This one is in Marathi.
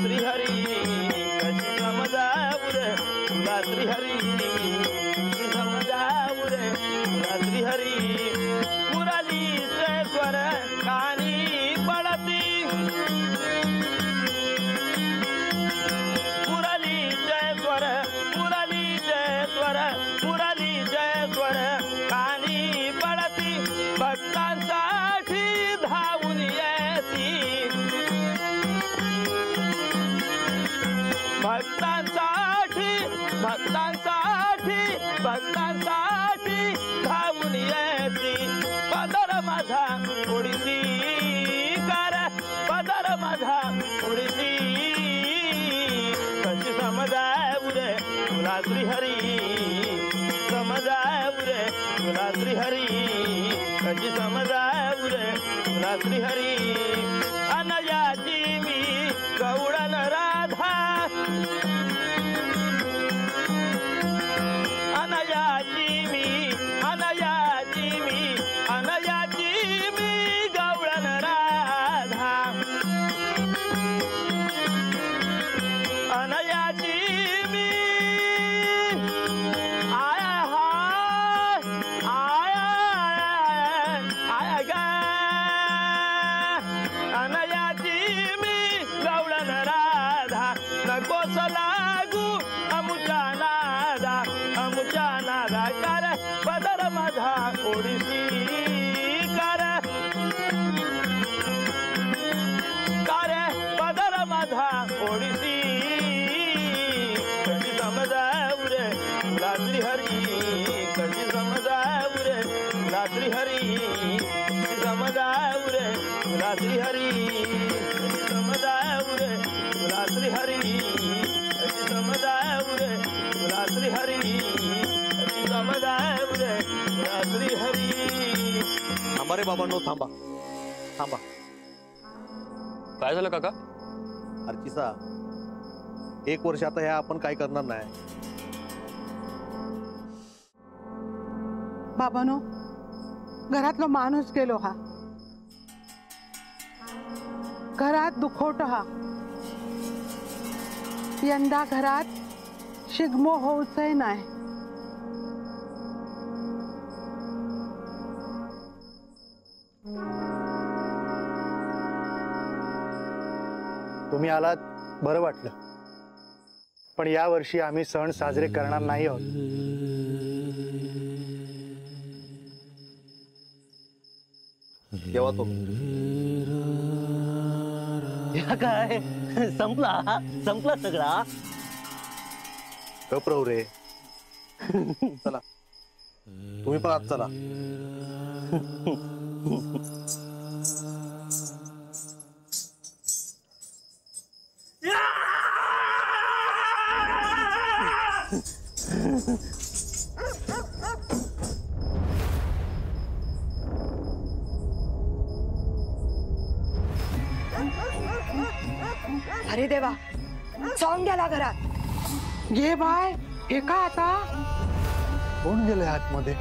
श्रीहरी कशी समजावू रे तुला श्रीहरी समजावू रे तुला श्रीहरी मुरलीचे स्वर कानी पडती मुरलीचे स्वर कानी पडती भक्तांसाठी धावून येती भक्तांसाठी धावून येती पदर माझा ओडिसी कर पदर माझा ओडिसी कशी समजावू रे तुला श्रीहरी समजावू रे तुला श्रीहरी कशी समजावू रे तुला श्रीहरी अनयाची मी गवळण राधा अनयाची मी गवळण राधा अनयाची मी आया गा अनयाची मी गवळण राधा नकोस लागू अमुच्या नादा कर पदर माझा ओडिसी कर पदर माझा ओडिसी कशी समजावू रे तुला श्रीहरी कशी समजावू रे तुला श्रीहरी समजावू रे तुला श्रीहरी समजावू रे तुला श्रीहरी समजावू रे तुला श्रीहरी समजावू रे तुला श्रीहरी थांबा रे बाबा नो थांबा थांबा काय झालं काका अर्चिसा 1 वर्ष आता ह्या आपण काय करणार नाही बाबानो घरातलो माणूस गेलो हा घरात दुखोट हा यंदा घरात शिगमो होऊचंय नाही तुम्ही आलात बरं वाटलं पण या वर्षी आम्ही सण साजरे करणार नाही आहोत तेव्हा काय संपला सगळा गप रे चला तुम्ही पण आत चला अरे देवा जाऊन गेला घरात घे बाय हे का आता कोण गेले आतमध्ये